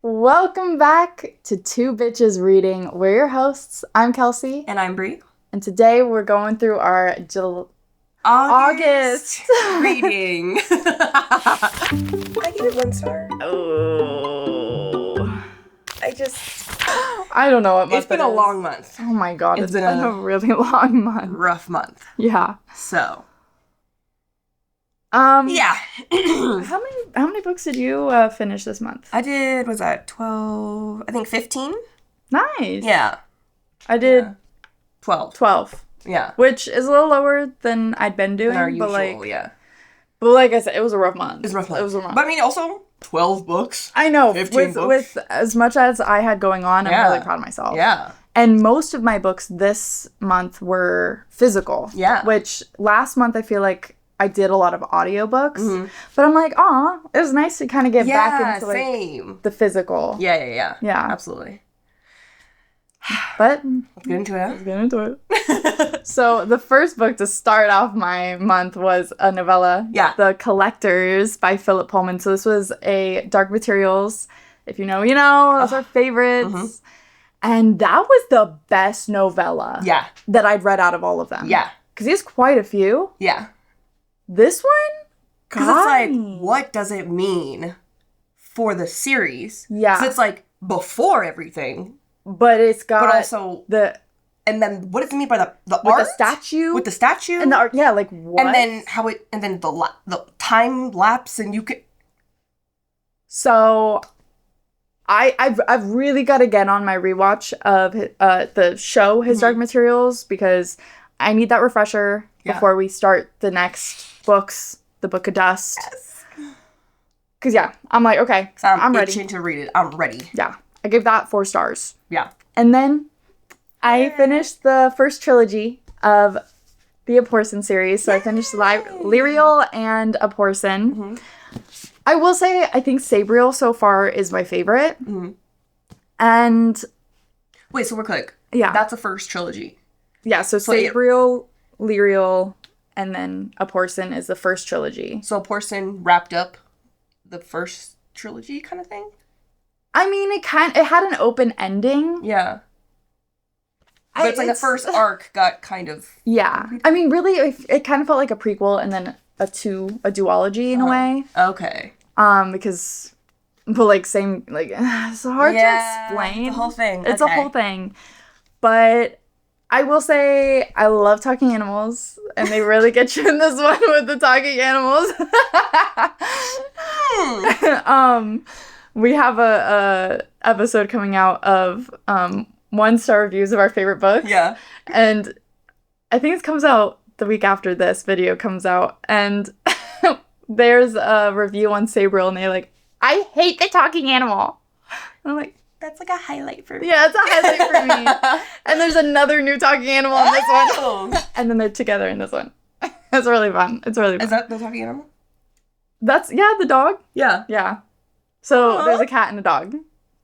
Welcome back to Two Bitches Reading. We're your hosts. I'm Kelcie. And I'm Bree. And today we're going through our August reading. I give it 1 star. Oh. I don't know what month it's been a long month. Oh my god, it's been a really long month. Rough month. Yeah. So. Yeah. How many books did you finish this month? I did, 12? I think 15? Nice. Yeah. I did 12. Yeah. Which is a little lower than I'd been doing. Our usual, But like I said, it was a rough month. It was a rough month. But I mean, also, 12 books. I know. 15 books. With as much as I had going on, I'm really proud of myself. Yeah. And most of my books this month were physical. Yeah. Which last month I feel like I did a lot of audiobooks. Mm-hmm. But I'm like, aw, it was nice to kind of get back into the physical. Yeah. Yeah. Absolutely. But let's get into it. So the first book to start off my month was a novella. Yeah. The Collectors by Philip Pullman. So this was a Dark Materials. If you know, you know. Those are favorites. Mm-hmm. And that was the best novella that I'd read out of all of them. Yeah. Because he has quite a few. Yeah. This one? Because it's like, what does it mean for the series? Yeah. Because it's like before everything. But it's got but also and then what does it mean by the art? The statue? With the statue? And the art, yeah, like what? And then the time lapse and you could. So I've really got to get on my rewatch of the show His Dark Materials because I need that refresher before we start the next books, the Book of Dust. Yes. Because I'm like, okay, I'm ready. I'm itching to read it. I'm ready. Yeah. I gave that 4 stars. Yeah. And then I finished the first trilogy of the A Porson series. So I finished Lyrial and A Porson. Mm-hmm. I will say, I think Sabriel so far is my favorite. Mm-hmm. And... Wait, so we're quick. Yeah. That's the first trilogy. Yeah, so Sabriel, Lyrial, and then A Porson is the first trilogy. So A Porson wrapped up the first trilogy kind of thing? I mean, it had an open ending. Yeah. But it's like the first arc got kind of... Yeah. I mean, really, it kind of felt like a prequel and then a duology in a way. Okay. Because... But, like, it's hard to explain. The whole thing. It's a whole thing. But I will say I love talking animals. And they really get you in this one with the talking animals. We have a episode coming out of 1-star reviews of our favorite books. Yeah. And I think it comes out the week after this video comes out. And there's a review on Sabriel and they're like, I hate the talking animal. And I'm like, that's like a highlight for me. Yeah, it's a highlight for me. And there's another new talking animal in this one. And then they're together in this one. It's really fun. It's really fun. Is that the talking animal? That's, the dog. Yeah. Yeah. So there's a cat and a dog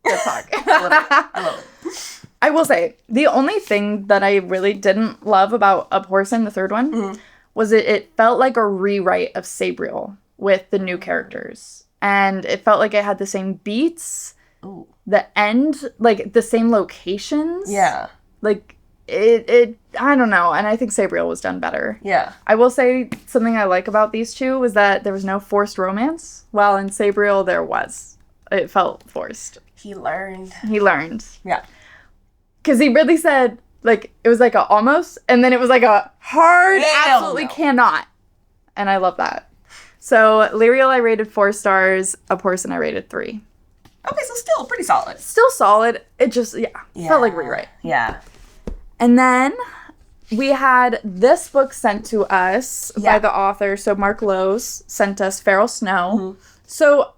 that talk. I love it. I will say, the only thing that I really didn't love about A Porson, the third one, was it felt like a rewrite of Sabriel with the new characters. And it felt like it had the same beats, the end, like the same locations. Yeah. Like, it I don't know. And I think Sabriel was done better. Yeah. I will say something I like about these two was that there was no forced romance, while in Sabriel there was. It felt forced. He learned. Yeah. Because he really said, like, it was like a almost, and then it was like a hard, absolutely cannot. And I love that. So, Lyrial I rated 4 stars, A Porson I rated 3. Okay, so still pretty solid. Still solid. It just, felt like rewrite. Yeah. And then we had this book sent to us by the author. So, Mark Lowes sent us Feral Snow. Mm-hmm. So,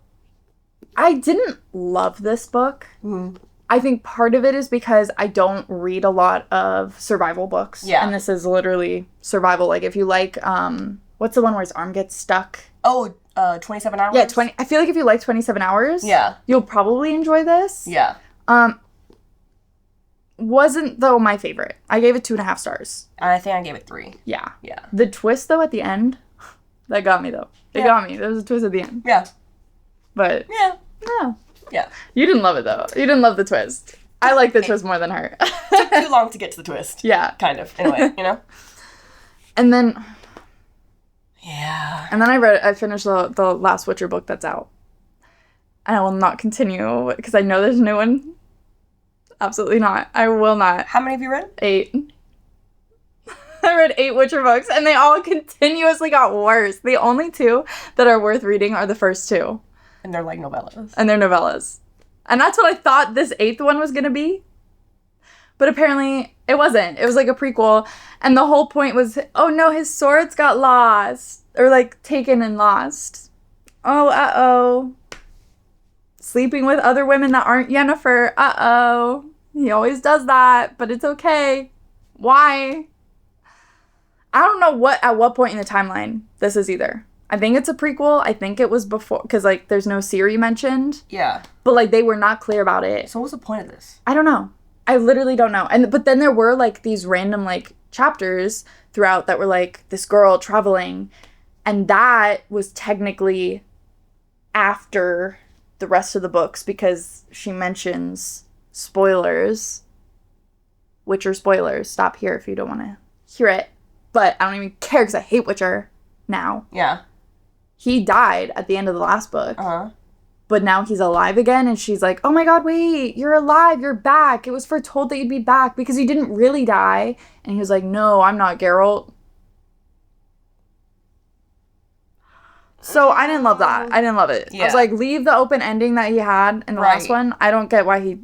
I didn't love this book. Mm-hmm. I think part of it is because I don't read a lot of survival books. Yeah. And this is literally survival. Like, if you like, what's the one where his arm gets stuck? Oh, 27 Hours? Yeah, I feel like if you like 27 Hours, you'll probably enjoy this. Yeah. Wasn't, though, my favorite. I gave it 2.5 stars. I think I gave it 3. Yeah. Yeah. The twist, though, at the end, that got me, though. It got me. There was a twist at the end. Yeah. But, yeah. Yeah. You didn't love it, though. You didn't love the twist. I like the twist more than her. Took too long to get to the twist. Yeah. Kind of, in a way, you know? And then... Yeah. And then I finished the last Witcher book that's out. And I will not continue, because I know there's a new one. Absolutely not. I will not. How many have you read? 8. I read 8 Witcher books, and they all continuously got worse. The only 2 that are worth reading are the first 2. And they're like novellas. And they're novellas. And that's what I thought this 8th one was going to be. But apparently, it wasn't. It was like a prequel. And the whole point was, oh no, his swords got lost. Or like, taken and lost. Oh, uh-oh. Sleeping with other women that aren't Yennefer. Uh-oh. He always does that, but it's okay. Why? I don't know at what point in the timeline this is either. I think it's a prequel. I think it was before, because, like, there's no Ciri mentioned. Yeah. But, like, they were not clear about it. So what's the point of this? I don't know. I literally don't know. But then there were, like, these random, like, chapters throughout that were, like, this girl traveling. And that was technically after the rest of the books, because she mentions spoilers. Witcher spoilers. Stop here if you don't want to hear it. But I don't even care, because I hate Witcher now. Yeah. He died at the end of the last book. Uh-huh. But now he's alive again, and she's like, oh my god, wait, you're alive, you're back. It was foretold that you'd be back, because you didn't really die. And he was like, no, I'm not Geralt. So I didn't love that. I didn't love it. Yeah. I was like, leave the open ending that he had in the last one. I don't get why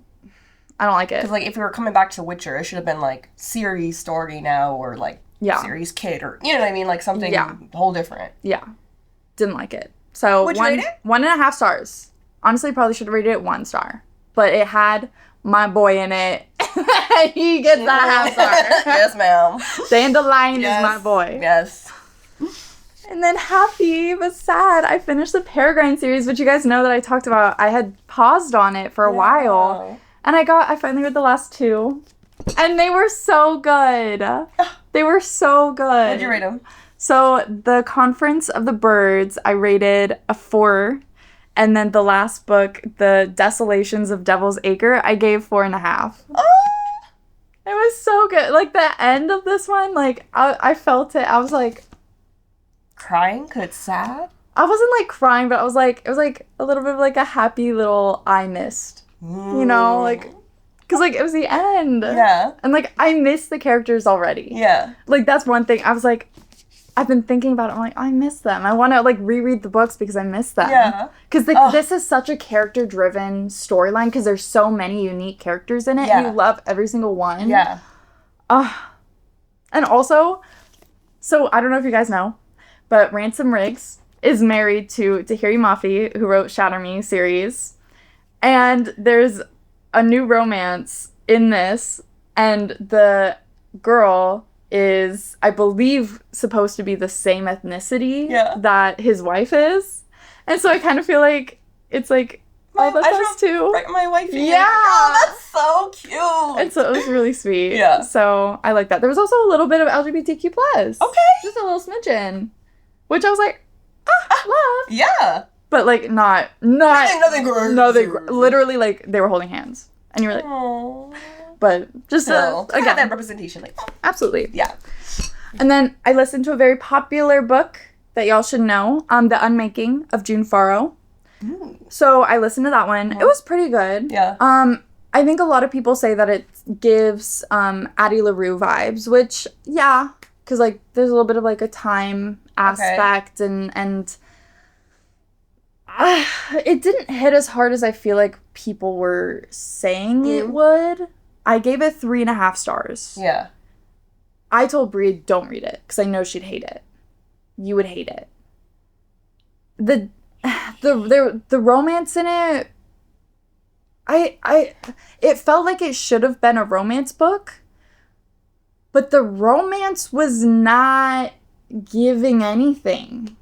I don't like it. Because, like, if we were coming back to Witcher, it should have been, like, Ciri's story now, or, like, Ciri's kid, or, you know what I mean? Like, something whole different. Yeah. Didn't like it. So, would you rate it? 1.5 stars. Honestly, probably should have rated it 1 star. But it had my boy in it. He gets that 1/2 star. Yes, ma'am. Dandelion is my boy. Yes. And then happy but sad, I finished the Peregrine series, which you guys know that I talked about. I had paused on it for a while. And I finally read the last 2. And they were so good. They were so good. What'd you rate them? So the Conference of the Birds, I rated a 4. And then the last book, The Desolations of Devil's Acre, I gave 4.5. Oh! It was so good. Like, the end of this one, like, I felt it. I was like... Crying? Because it's sad? I wasn't, like, crying, but it was, like, a little bit of, like, a happy little eye mist. You know? Like, because, like, it was the end. Yeah. And, like, I miss the characters already. Yeah. Like, that's one thing. I was, like... I've been thinking about it. I'm like, I miss them. I want to, like, reread the books because I miss them. Yeah. Because this is such a character-driven storyline because there's so many unique characters in it. Yeah. And you love every single one. Yeah. And also, so I don't know if you guys know, but Ransom Riggs is married to Tahiri Mafi, who wrote Shatter Me series. And there's a new romance in this. And the girl... is, I believe, supposed to be the same ethnicity that his wife is. And so I kind of feel like it's like, that's us too. My wife. Yeah. Oh, that's so cute. And so it was really sweet. Yeah. So I like that. There was also a little bit of LGBTQ+. Okay. Just a little smidgen. Which I was like, love. Yeah. But like not nothing gross. Literally like they were holding hands. And you were like, aww. But just again, that representation, like absolutely, yeah. And then I listened to a very popular book that y'all should know, The Unmaking of June Farrow. Ooh. So I listened to that one. It was pretty good. Yeah. I think a lot of people say that it gives Addie LaRue vibes, which because like there's a little bit of like a time aspect and it didn't hit as hard as I feel like people were saying it would. I gave it 3.5 stars. Yeah. I told Bree, don't read it, because I know she'd hate it. You would hate it. The romance in it, it felt like it should have been a romance book, but the romance was not giving anything.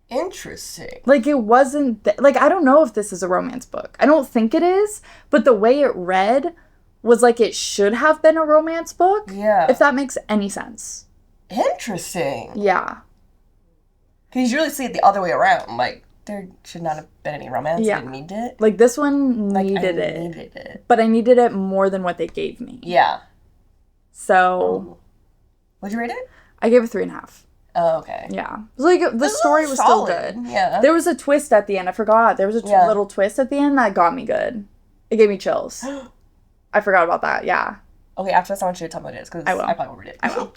Interesting. Like, it wasn't... like, I don't know if this is a romance book. I don't think it is, but the way it read was like it should have been a romance book. Yeah. If that makes any sense. Interesting. Yeah. Because you really see it the other way around. Like, there should not have been any romance. Yeah. I didn't need it. Like, this one needed it. But I needed it more than what they gave me. Yeah. So. What'd you rate it? I gave it 3.5. Oh, okay. Yeah. Like, the story was still good. Yeah. There was a twist at the end. I forgot. There was a little twist at the end that got me good. It gave me chills. I forgot about that. Yeah. Okay, after this, I want you to tell me what it is, because I probably won't read it. I will.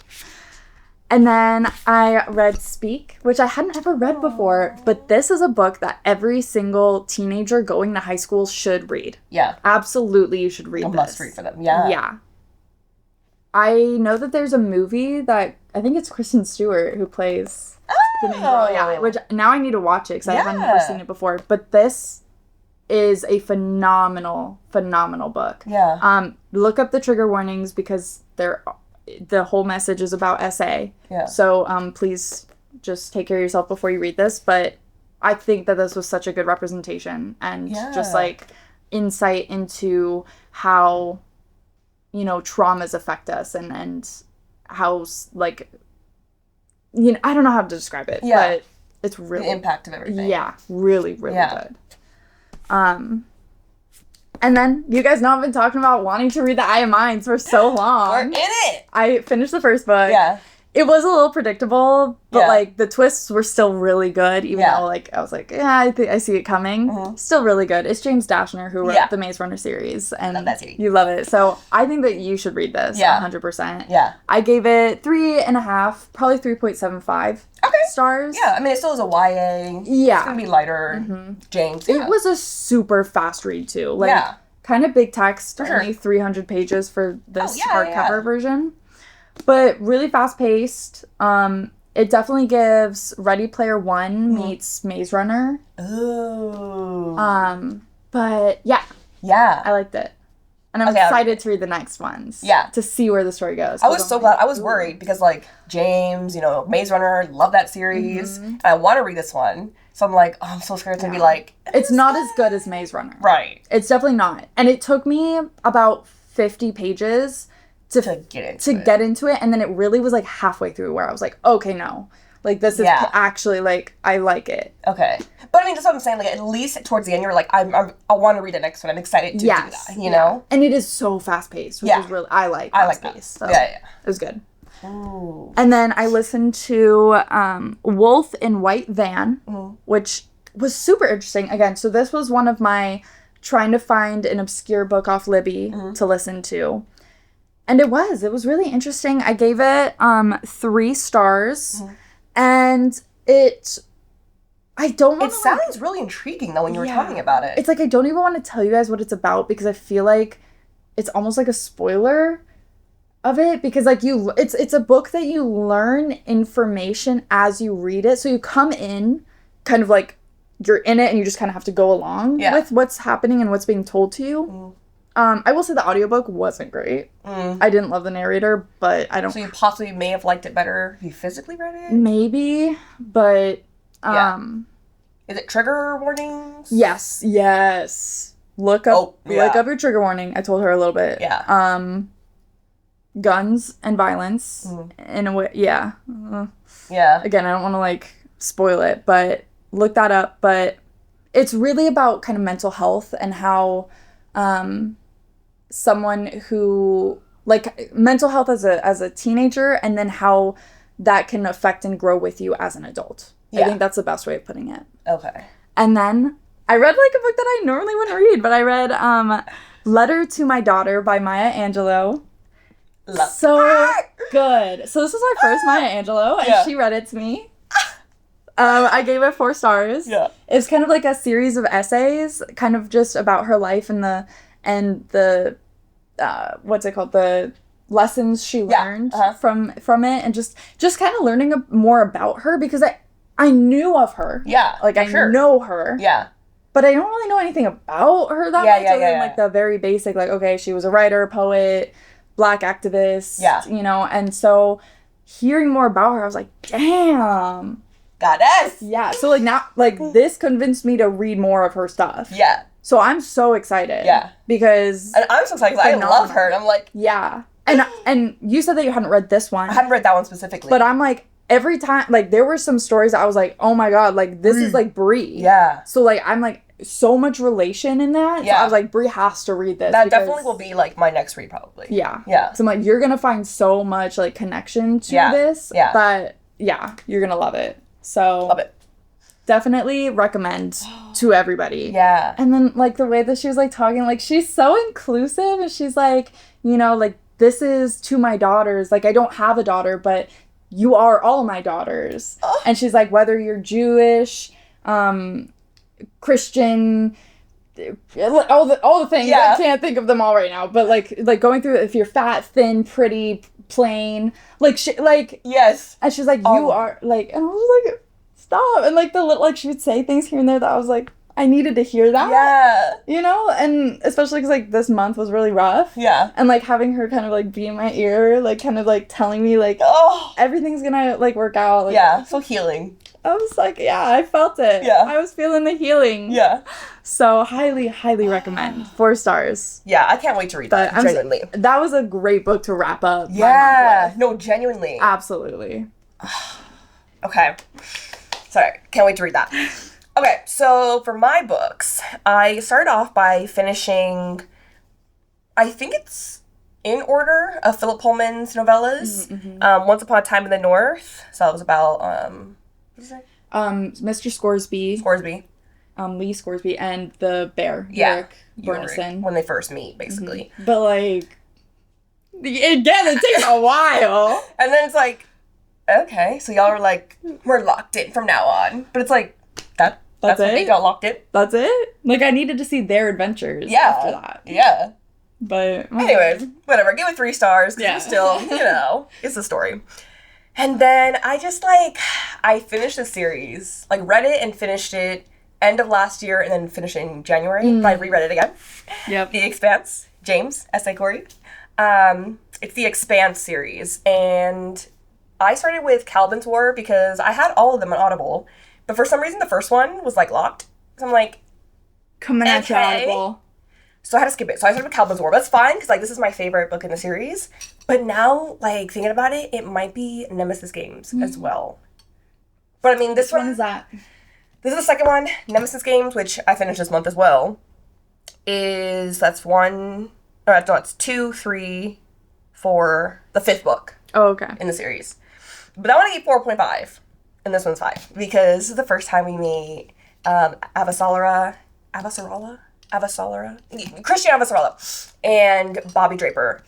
And then I read Speak, which I hadn't ever read before, but this is a book that every single teenager going to high school should read. Yeah. Absolutely, you should read this. A must read for them, yeah. Yeah. I know that there's a movie that, I think it's Kristen Stewart who plays the main girl, yeah, which now I need to watch it because I haven't ever seen it before, but this is a phenomenal book. Yeah. Look up the trigger warnings because the whole message is about SA. Yeah. So please just take care of yourself before you read this. But I think that this was such a good representation and just like insight into how, you know, traumas affect us and how, like, you know, I don't know how to describe it, but it's really the impact of everything. Yeah, really, really good. And then, you guys know I've been talking about wanting to read The Eye of Mines for so long. We're in it! I finished the first book. Yeah. It was a little predictable, but, like, the twists were still really good, even though, like, I was like, yeah, I see it coming. Mm-hmm. Still really good. It's James Dashner who wrote the Maze Runner series, and love that series. You love it. So, I think that you should read this, 100%. Yeah. I gave it 3.5, probably 3.75 stars. Yeah, I mean, it still is a YA. Yeah. It's going to be lighter. Mm-hmm. James, It was a super fast read, too. Like, kind of big text, only 300 pages for this hardcover version. But really fast-paced. It definitely gives Ready Player One meets Maze Runner. Ooh. But, yeah. Yeah. I liked it. And I'm excited to read the next ones. Yeah. To see where the story goes. I was so glad. I was worried because, like, James, you know, Maze Runner, love that series. And I want to read this one. So I'm like, oh, I'm so scared to be like... It's not as good as Maze Runner. Right. It's definitely not. And it took me about 50 pages to get into it. And then it really was, like, halfway through where I was like, okay, no. Like, this is actually, like, I like it. Okay. But, I mean, that's what I'm saying. Like, at least towards the end, you're like, I want to read the next one. I'm excited to do that, you know? And it is so fast-paced, which is really... I like fast-paced. So yeah. It was good. Ooh. And then I listened to Wolf in White Van, which was super interesting. Again, so this was one of my trying to find an obscure book off Libby to listen to. And it was really interesting. I gave it 3 stars. And I don't want to... It sounds really intriguing, though, when you were talking about it. It's like, I don't even want to tell you guys what it's about because I feel like it's almost like a spoiler of it, because like it's a book that you learn information as you read it. So you come in kind of like you're in it and you just kind of have to go along with what's happening and what's being told to you. I will say the audiobook wasn't great. I didn't love the narrator, but I don't... So you possibly may have liked it better if you physically read it? Maybe, but... Is it trigger warnings? Yes. Look up your trigger warning. I told her a little bit. Yeah. Guns and violence in a way. Yeah. Again, I don't want to like spoil it, but look that up. But it's really about kind of mental health and how someone who like mental health as a teenager, and then how that can affect and grow with you as an adult. I think that's the best way of putting it. Okay. And then I read like a book that I normally wouldn't read, but I read Letter to My Daughter by Maya Angelou. So good. So this was my first Maya Angelou, and she read it to me. I gave it 4 stars. Yeah. It's kind of like a series of essays, kind of just about her life and the what's it called? The lessons she learned from it, and just kind of learning more about her, because I knew of her. Yeah. Like I know her. Yeah. But I don't really know anything about her that much, other than like the very basic, like, okay, she was a writer, poet, Black activist, you know, and so hearing more about her, I was like, damn. Goddess! Yeah, so like now, like this convinced me to read more of her stuff. Yeah. So I'm so excited. Yeah. Because... And I'm so excited because I love her, and I'm like... Yeah. And you said that you hadn't read this one. I hadn't read that one specifically. But I'm like, every time, like, there were some stories I was like, oh my god, like, this is like Bree. Yeah. So, like, I'm like, so much relation in that. Yeah. So I was like, Bree has to read this. That definitely will be, like, my next read, probably. Yeah. Yeah. So I'm like, you're gonna find so much, like, connection to this. Yeah. That, yeah, you're gonna love it. So. Love it. Definitely recommend to everybody. Yeah. And then, like, the way that she was, like, talking, like, she's so inclusive. And she's like, you know, like, this is to my daughters. Like, I don't have a daughter, but you are all my daughters. Oh. And she's like, whether you're Jewish, Christian, all the things. Yeah. I can't think of them all right now. But, like going through, if you're fat, thin, pretty, plain. Like, yes. And she's like, you are, like, and I was like, stop. And, like, the little, like, she would say things here and there that I was like, I needed to hear that. Yeah. You know? And especially because, like, this month was really rough. Yeah. And, like, having her kind of, like, be in my ear, like, kind of, like, telling me, like, everything's gonna, like, work out. Like, yeah. So healing. I was like, yeah, I felt it. Yeah. I was feeling the healing. Yeah. So, highly, highly recommend. 4 stars. Yeah, I can't wait to read that, genuinely. That was a great book to wrap up. Yeah. No, genuinely. Absolutely. Okay. Sorry, can't wait to read that. Okay, so for my books, I started off by finishing, I think it's in order, of Philip Pullman's novellas. Mm-hmm. Once Upon a Time in the North. So that was about, what is it? Mr. Scoresby. Lee Scoresby, and the bear, Yorick Bernison. When they first meet, basically. Mm-hmm. But, like, again, it takes a while. And then it's like, okay, so y'all are like, we're locked in from now on. But it's like, that's it? When they got locked in. That's it? Like, I needed to see their adventures after that. Yeah. But anyways, whatever. Give it 3 stars, because it's still, you know, it's a story. And then I just, like, I finished the series. Like, read it and finished it end of last year and then finished it in January. But I reread it again. Yep. The Expanse. James, S.A. Corey. It's the Expanse series. And I started with Calvin's War because I had all of them on Audible, but for some reason the first one was, like, locked. So I'm like, coming at you, Audible. So I had to skip it. So I started with Calvin's War. But that's fine because, like, this is my favorite book in the series. But now, like, thinking about it, it might be Nemesis Games as well. But I mean, this one is that? This is the second one, Nemesis Games, which I finished this month as well. It's 2, 3, 4, the 5th book. Oh, okay. In the series. But that one I gave 4.5, and this one's 5, because this is the first time we meet Christian Avasarala, and Bobby Draper.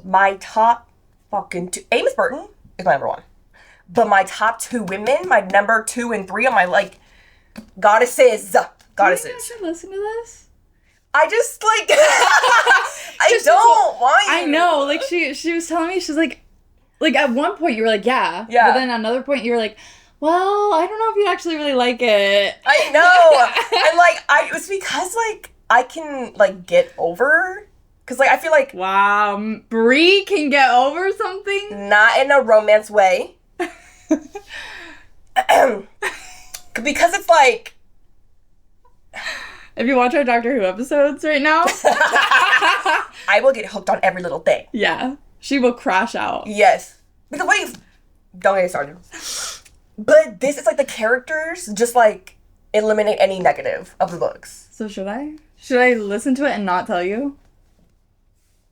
My top fucking 2, Amos Burton is my number 1, but my top 2 women, my number 2 and 3 are my, like, goddesses. Do you should listen to this? I just, like, I don't want you. I know, like, she was telling me, she's like, at one point you were like, yeah. But then at another point you were like, well, I don't know if you actually really like it. I know. And, like, it was because, like, I can, like, get over, because, like, I feel like... Wow, Bree can get over something? Not in a romance way. Because it's, like... If you watch our Doctor Who episodes right now... I will get hooked on every little thing. Yeah. She will crash out. Yes. Because don't get me started. But this is, like, the characters just, like, eliminate any negative of the books. So should I? Should I listen to it and not tell you?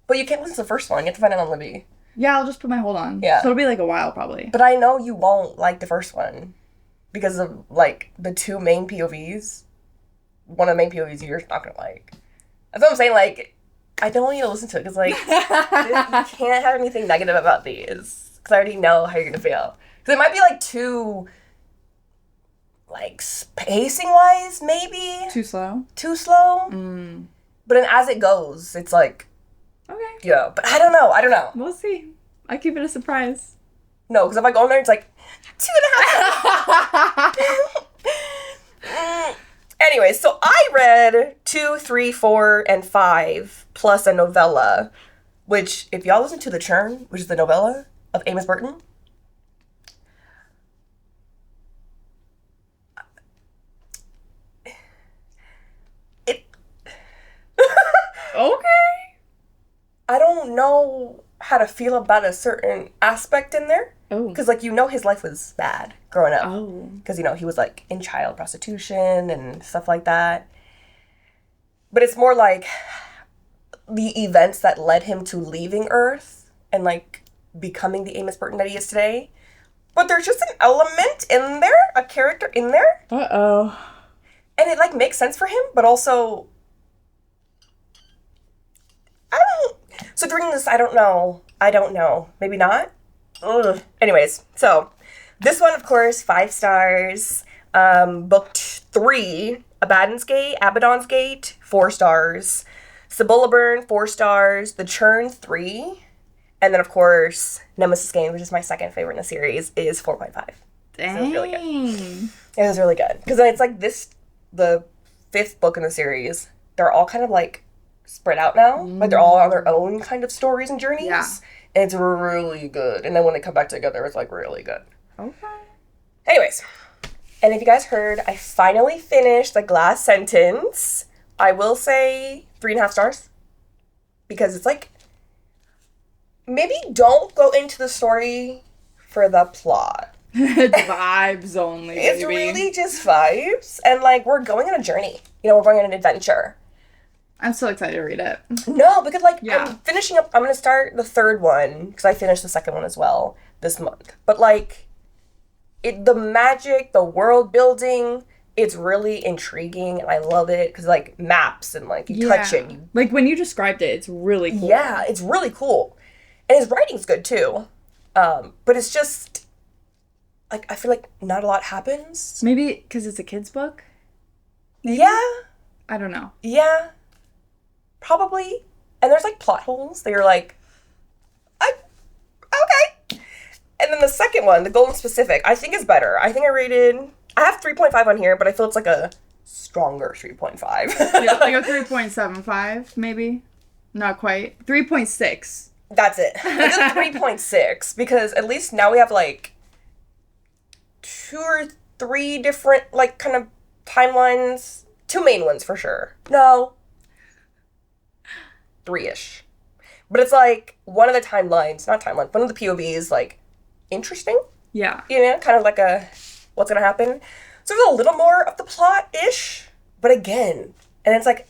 But you can't listen to the first one. You have to find it on Libby. Yeah, I'll just put my hold on. Yeah. So it'll be, like, a while, probably. But I know you won't like the first one. Because of, like, the 2 main POVs. One of the main POVs you're not gonna like. That's what I'm saying, like, I don't want you to listen to it, because, like, you can't have anything negative about these. Because I already know how you're gonna feel. Because it might be, like, too, like, pacing-wise, maybe. Too slow? Too slow. But then as it goes, it's like... Okay. Yeah, but I don't know. We'll see. I keep it a surprise. No, because if I go in there, it's like, 2.5. Anyways, so I read 2, 3, 4, and 5, plus a novella, which, if y'all listen to The Churn, which is the novella of Amos Burton, how to feel about a certain aspect in there. Oh. Because, like, his life was bad growing up. Oh. Because, he was, like, in child prostitution and stuff like that. But it's more like the events that led him to leaving Earth and, like, becoming the Amos Burton that he is today. But there's just an element in there, a character in there. Uh-oh. And it, like, makes sense for him, but also... So during this, I don't know. Maybe not? Ugh. Anyways, so this one, of course, 5 stars. Book 3, Abaddon's Gate, 4 stars. Cibola Burn, 4 stars. The Churn, 3. And then, of course, Nemesis Game, which is my second favorite in the series, is 4.5. Dang. So it was really good. It was really good. Because it's like the 5th book in the series, they're all kind of like spread out now. Like they're all on their own kind of stories and journeys. Yeah. And it's really good. And then when they come back together, it's like really good. Okay. Anyways. And if you guys heard, I finally finished The Glass Sentence. I will say 3.5 stars. Because it's like, maybe don't go into the story for the plot. It's vibes only, baby. It's really just vibes. And, like, we're going on a journey. We're going on an adventure. I'm so excited to read it. No, because, like, yeah. I'm finishing up. I'm going to start the 3rd one, because I finished the 2nd one as well this month. But, like, the magic, the world building, it's really intriguing, and I love it, because, like, maps, and, like, you touch it. Like, when you described it, it's really cool. Yeah, it's really cool. And his writing's good, too. But it's just, like, I feel like not a lot happens. Maybe because it's a kid's book? Maybe? Yeah. I don't know. Yeah. Probably. And there's, like, plot holes that you're like, okay. And then the second one, the Golden Specific, I think is better. I think I have 3.5 on here, but I feel it's like a stronger 3.5. Yeah, like a 3.75, maybe? Not quite. 3.6. That's it. Like a 3.6, because at least now we have, like, 2 or 3 different, like, kind of timelines. 2 main ones, for sure. No. 3-ish. But it's, like, one of the timelines, one of the POVs, like, interesting. Yeah. Kind of like a, what's gonna happen? So there's a little more of the plot-ish, but again, and it's, like,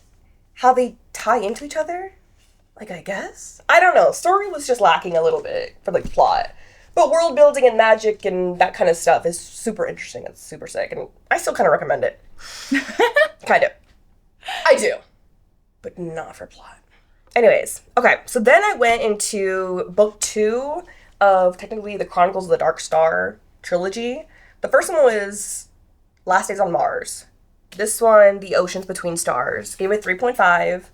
how they tie into each other. Like, I guess? I don't know. Story was just lacking a little bit for, like, plot. But world building and magic and that kind of stuff is super interesting. It's super sick. And I still kind of recommend it. Kind of. I do. But not for plot. Anyways. Okay. So then I went into book 2 of technically the Chronicles of the Dark Star trilogy. The first one was Last Days on Mars. This one, The Oceans Between Stars. Gave it 3.5.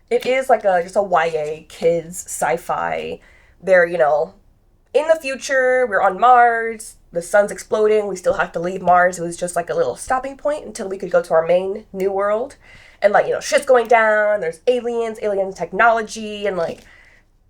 It is like just a YA, kids, sci-fi. They're, in the future, we're on Mars, the sun's exploding, we still have to leave Mars. It was just like a little stopping point until we could go to our main new world. And, like, shit's going down, there's aliens, alien technology, and, like,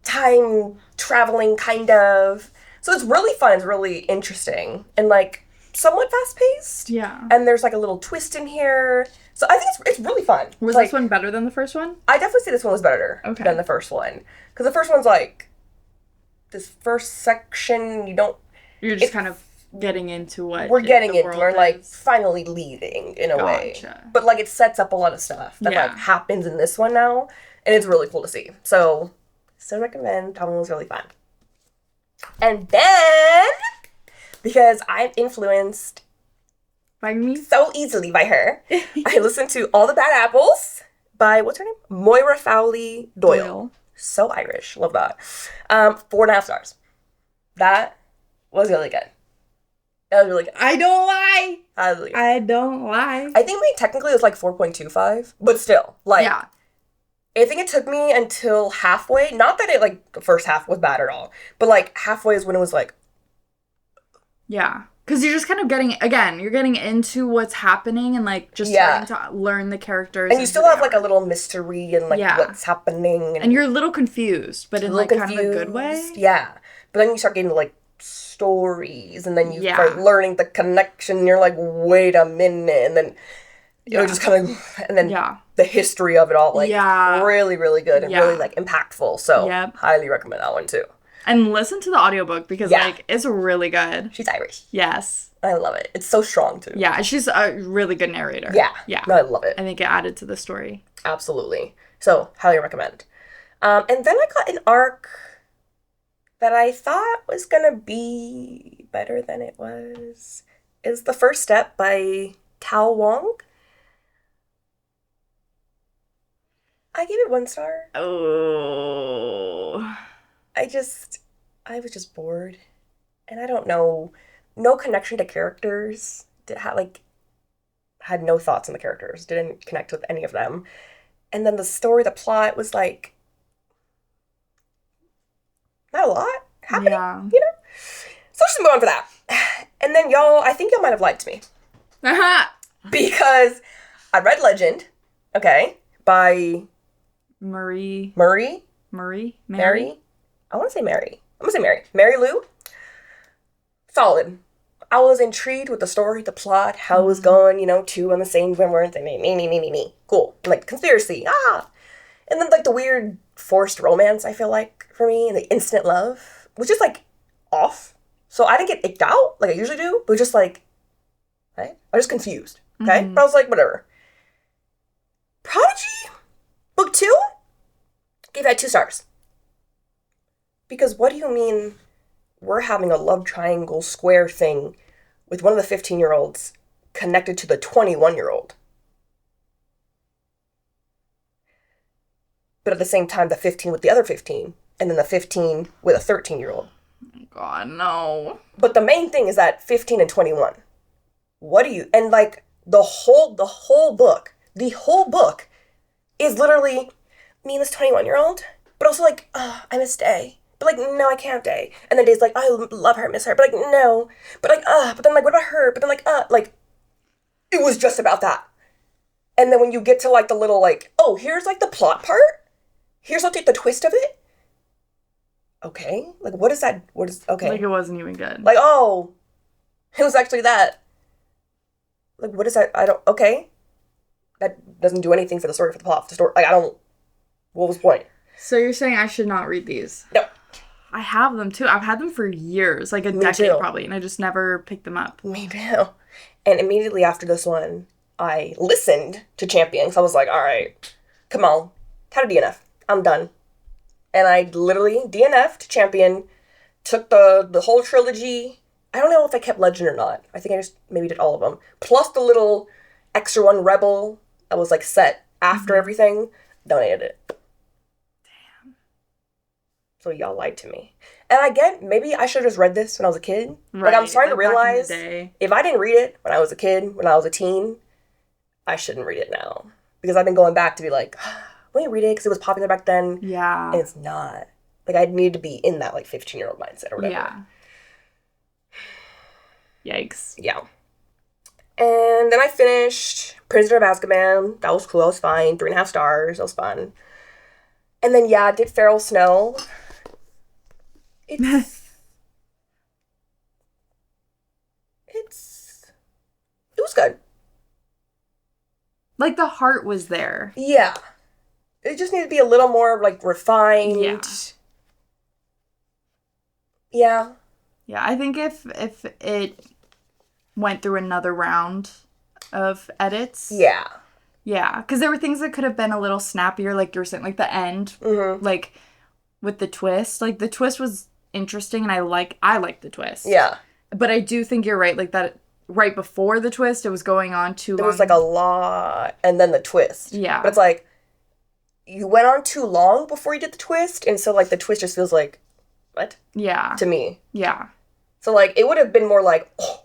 time traveling, kind of. So it's really fun, it's really interesting, and, like, somewhat fast-paced. Yeah. And there's, like, a little twist in here. So I think it's really fun. Was like, this one better than the first one? I definitely say this one was better than the first one. Because the first one's like, this first section, You're just kind of getting into what we're getting into. We're, like, finally leaving, in a way. But, like, it sets up a lot of stuff that, like, happens in this one now. And it's really cool to see. So, still recommend. That one was really fun. And then, because I'm influenced by me so easily by her, I listened to All the Bad Apples by, what's her name? Moira Fowley Doyle. So Irish. Love that. 4.5 stars. That was really good. That was really good. I don't lie. That was really good. I don't lie. I think technically it was like 4.25, but still, like, yeah. I think it took me until halfway. Not that it, like, the first half was bad at all, but, like, halfway is when it was like, yeah. Because you're just kind of you're getting into what's happening and, like, just starting to learn the characters. And you still have, like, a little mystery and, like, what's happening. And you're a little confused, but in, like, kind of a good way. Yeah. But then you start getting, like, stories, and then you start learning the connection, and you're like, wait a minute, and then, just kind of, and then the history of it all, like, really, really good, and really, like, impactful. So, highly recommend that one, too. And listen to the audiobook because, like, it's really good. She's Irish. Yes. I love it. It's so strong, too. Yeah, she's a really good narrator. Yeah. Yeah. No, I love it. I think it added to the story. Absolutely. So, highly recommend. And then I got an arc that I thought was going to be better than it was. It's The First Step by Tao Wong. I gave it 1 star. Oh. I was just bored. And I don't know. No connection to characters. Had no thoughts on the characters. Didn't connect with any of them. And then the story, the plot was like, not a lot happening, you know? So just move on for that. And then y'all, I think y'all might have lied to me. Because I read Legend, okay, by Mary. I want to say Mary. I'm going to say Mary. Mary Lou. Solid. I was intrigued with the story, the plot, how it was going, you know, 2 on the same when we're me. Cool. Like, conspiracy. And then, like, the weird forced romance, I feel like, for me, and the instant love was just, like, off. So I didn't get icked out like I usually do, but just, like, right? I was just confused, okay? But I was like, whatever. Prodigy, book 2, gave that 2 stars. Because what do you mean we're having a love triangle square thing with one of the 15-year-olds connected to the 21-year-old? But at the same time, the 15 with the other 15, and then the 15 with a 13-year-old. God, no. But the main thing is that 15 and 21. What do you... And, like, the whole book is literally me and this 21-year-old, but also, like, I miss Day. But, like, no, I can't Day. And then Day's like, I love her, miss her. But, like, no. But, like, but then, like, what about her? But then, like, it was just about that. And then when you get to, like, the little, like, oh, here's, like, the plot part. Here's, like, the twist of it. Okay. Like, what is that? Okay. Like, it wasn't even good. Like, oh, it was actually that. Like, what is that? Okay. That doesn't do anything for the story, for the plot, for the story. Like, what was the point? So you're saying I should not read these? No. I have them, too. I've had them for years, like a decade probably, and I just never picked them up. Me too. And immediately after this one, I listened to Champion, so I was like, all right, come on. How to DNF. I'm done. And I literally DNF'd Champion, took the whole trilogy. I don't know if I kept Legend or not. I think I just maybe did all of them. Plus the little extra one, Rebel, that was like set after everything. Donated it. Damn. So y'all lied to me. And I get, maybe I should have just read this when I was a kid. Right. Like, I'm starting to realize, if I didn't read it when I was a kid, when I was a teen, I shouldn't read it now. Because I've been going back to be like, let me read it because it was popular back then. Yeah. And it's not. Like, I need to be in that, like, 15-year-old mindset or whatever. Yeah. Yikes. Yeah. And then I finished Prisoner of Azkaban. That was cool. That was fine. 3.5 stars. That was fun. And then, I did Feral Snow. It was good. Like, the heart was there. Yeah. It just needed to be a little more, like, refined. Yeah. Yeah. Yeah, I think if it went through another round of edits. Yeah. Yeah, because there were things that could have been a little snappier, like you were saying, like the end, like with the twist. Like, the twist was interesting, and I like the twist. Yeah. But I do think you're right, like that right before the twist, it was going on too long. There was, like, a lot, and then the twist. Yeah. But it's like, you went on too long before you did the twist, and so, like, the twist just feels like, what? Yeah. To me. Yeah. So, like, it would have been more like, oh,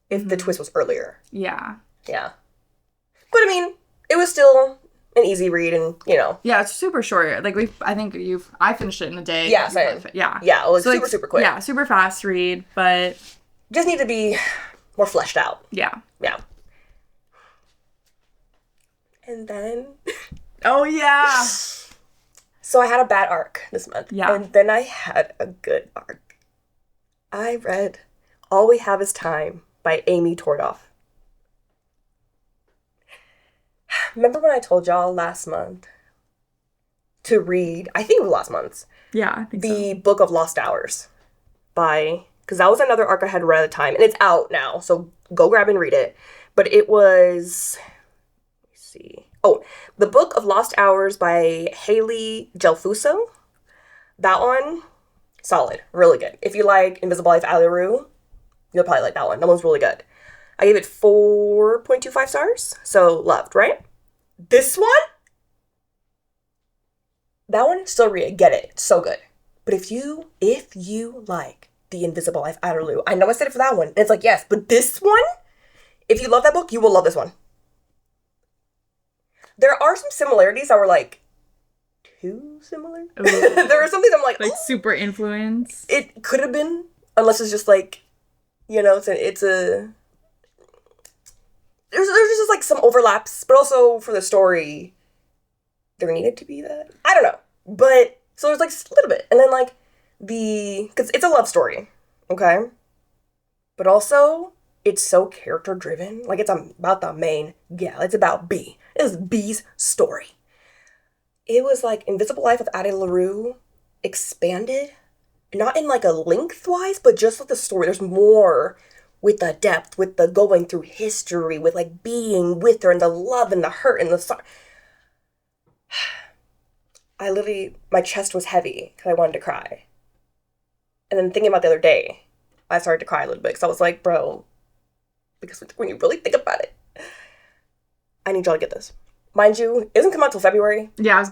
if the twist was earlier. Yeah. Yeah. But, I mean, it was still an easy read, and, you know. Yeah, it's super short. Like, I finished it in a day. Yeah, same. Yeah. Yeah, it was super, super quick. Yeah, super fast read, but... Just need to be more fleshed out. Yeah. Yeah. And then... Oh, yeah! So I had a bad arc this month. Yeah. And then I had a good arc. I read All We Have Is Time by Amy Tordoff. Remember when I told y'all last month to read, I think it was last month. Yeah, I think the Book of Lost Hours because that was another arc I had read at the time, and it's out now, so go grab and read it. But it was, let me see. Oh, The Book of Lost Hours by Haley Gelfuso. That one, solid, really good. If you like Invisible Life Ali Rue, you'll probably like that one. That one's really good. I gave it 4.25 stars, so loved, right? This one, that one, still read it, get it, it's so good. But if you like The Invisible Life Ali Rue, I know I said it for that one, and it's like, yes, but this one, if you love that book, you will love this one. There are some similarities that were like, too similar. There are some things I'm like super influence. It could have been, unless it's just like, it's a there's just like some overlaps, but also for the story, there needed to be that. I don't know, but so there's like a little bit, and then like because it's a love story, okay, but also it's so character driven. Like it's about the main gal. It's about B. It was B's story. It was like Invisible Life of Addie LaRue expanded, not in like a lengthwise, but just like the story. There's more with the depth, with the going through history, with like being with her and the love and the hurt and the sorrow. My chest was heavy because I wanted to cry. And then thinking about the other day, I started to cry a little bit because I was like, bro, because when you really think about it, I need y'all to get this. Mind you, it doesn't come out till February. Yeah,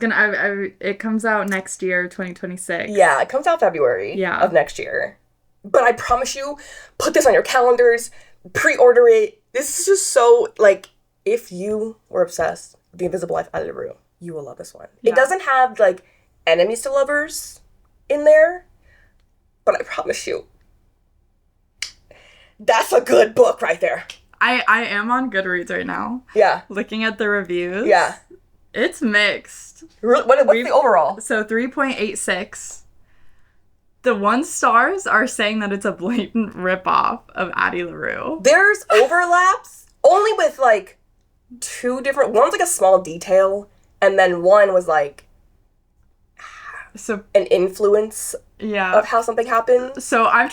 it comes out next year, 2026. Yeah, it comes out February of next year. But I promise you, put this on your calendars, pre-order it. This is just so, like, if you were obsessed with The Invisible Life of Ali Rue, you will love this one. Yeah. It doesn't have, like, enemies to lovers in there, but I promise you, that's a good book right there. I am on Goodreads right now. Yeah. Looking at the reviews. Yeah. It's mixed. What's the overall? So 3.86. The 1 stars are saying that it's a blatant ripoff of Addie LaRue. There's overlaps, only with, like, 2 different... One's, like, a small detail, and then one was, like, an influence of how something happened. So I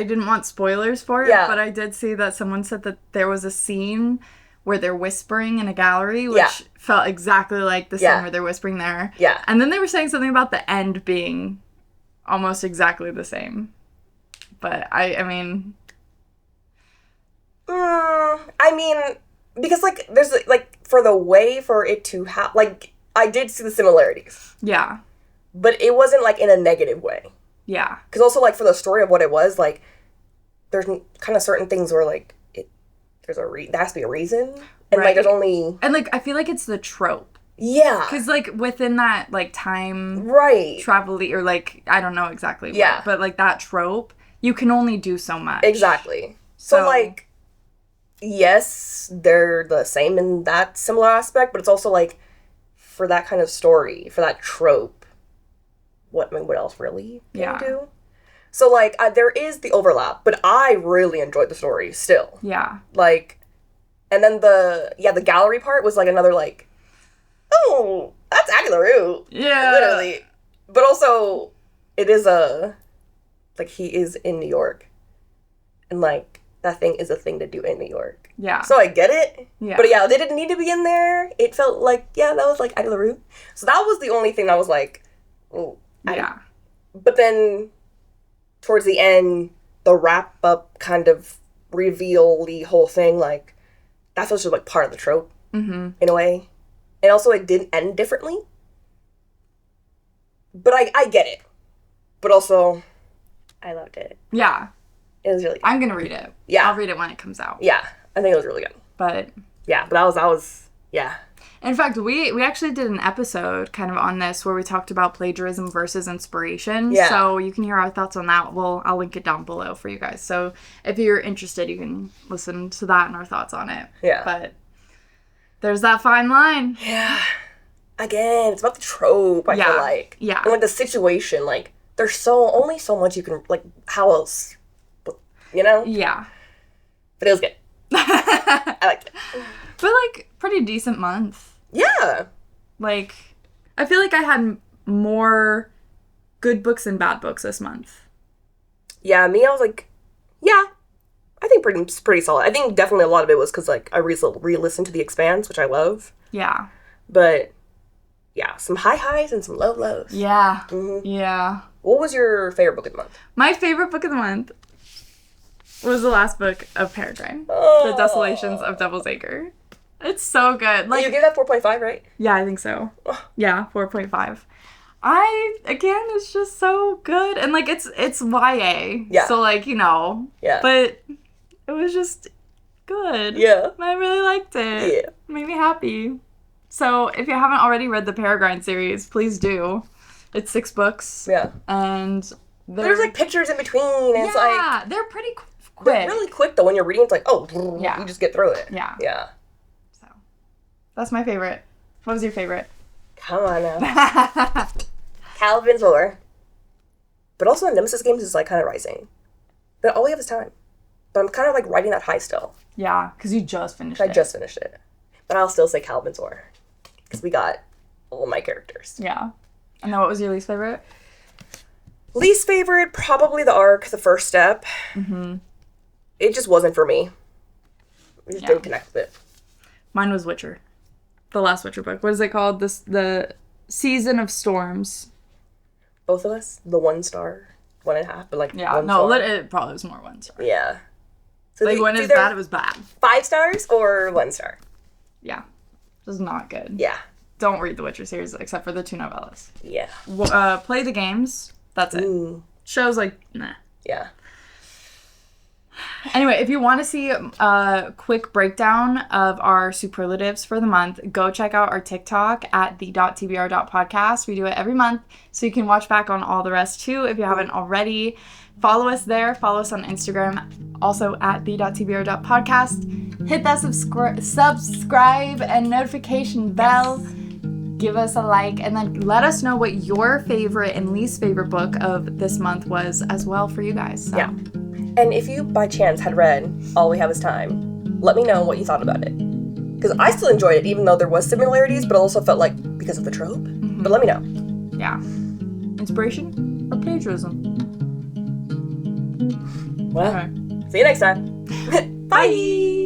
didn't want spoilers for it, but I did see that someone said that there was a scene where they're whispering in a gallery, which felt exactly like the scene where they're whispering there. Yeah. And then they were saying something about the end being almost exactly the same. But I mean, because like there's like for the way for it to happen, like I did see the similarities. Yeah. But it wasn't like in a negative way. Yeah. Because also like for the story of what it was, like there's kind of certain things where like there has to be a reason, and like there's only like I feel like it's the trope. Yeah. Because, like, within that, like, time... Right. Travel or, like, I don't know exactly what. But, like, that trope, you can only do so much. Exactly. So, like, yes, they're the same in that similar aspect, but it's also, like, for that kind of story, for that trope, what else really can you do? So, like, there is the overlap, but I really enjoyed the story still. Yeah. Like, and then the gallery part was, like, another, like, oh, that's Addie LaRue. Yeah. Literally. But also, it is like, he is in New York. And, like, that thing is a thing to do in New York. Yeah. So I get it. Yeah. But, yeah, they didn't need to be in there. It felt like, that was, like, Addie LaRue. So that was the only thing that was, like, oh. Yeah. But then, towards the end, the wrap-up kind of reveal the whole thing, like, that's just, like, part of the trope. Mm-hmm. In a way. And also, it did end differently. But I get it. But also, I loved it. Yeah. It was really good. I'm going to read it. Yeah. I'll read it when it comes out. Yeah. I think it was really good. But... yeah, but that was yeah. In fact, we actually did an episode kind of on this where we talked about plagiarism versus inspiration. Yeah. So you can hear our thoughts on that. I'll link it down below for you guys. So if you're interested, you can listen to that and our thoughts on it. Yeah. But there's that fine line. Yeah. Again, it's about the trope, I feel like. Yeah. And like the situation, like, there's only so much you can, like, how else, you know? Yeah. But it was good. I liked it. But, like, pretty decent month. Yeah. Like, I feel like I had more good books and bad books this month. Yeah, me, I was like, yeah, I think pretty solid. I think definitely a lot of it was because, like, I re-listened to The Expanse, which I love. Yeah. But, yeah, some high highs and some low lows. Yeah. Mm-hmm. Yeah. What was your favorite book of the month? My favorite book of the month was the last book of Peregrine. The Desolations of Devil's Acre. It's so good. Like, you gave that 4.5, right? Yeah, I think so. Yeah, 4.5. Again, it's just so good. And, like, it's YA. Yeah. So, like, you know. Yeah. But it was just good. Yeah. I really liked it. Yeah. It made me happy. So, if you haven't already read the Peregrine series, please do. It's 6 books. Yeah. And there's, like, pictures in between. And it's like... Yeah, they're pretty quick. They're really quick, though. When you're reading, it's like, oh, yeah. You just get through it. Yeah. Yeah. So, that's my favorite. What was your favorite? Come on now. Calvin's War. But also Nemesis Games is, like, kind of rising. But all we have is time. But I'm kind of, like, riding that high still. Yeah, because you just finished it. I just finished it. But I'll still say Calvin's War. Because we got all my characters. Yeah. And then what was your least favorite? Least favorite, probably the arc, The First Step. Mm-hmm. It just wasn't for me. I just didn't connect with it. Mine was Witcher. The last Witcher book. What is it called? The Season of Storms. Both of us? The 1 star? 1.5? But like, yeah, 1 no, star. it probably was more 1 star. Yeah. So like, when it's bad, it was bad. 5 stars or 1 star? Yeah. It was not good. Yeah. Don't read the Witcher series except for the 2 novellas. Yeah. Play the games. That's it. Ooh. Shows, like, nah. Yeah. Anyway, if you want to see a quick breakdown of our superlatives for the month, go check out our TikTok at the.tbr.podcast. We do it every month, so you can watch back on all the rest too if you haven't already. Follow us there. Follow us on Instagram, also at the.tbr.podcast. Hit that subscribe and notification bell. Give us a like, and then let us know what your favorite and least favorite book of this month was as well for you guys. So. Yeah. And if you, by chance, had read All We Have Is Time, let me know what you thought about it. Because I still enjoyed it, even though there was similarities, but also felt like because of the trope. Mm-hmm. But let me know. Yeah. Inspiration or plagiarism? Well, see you next time. Bye!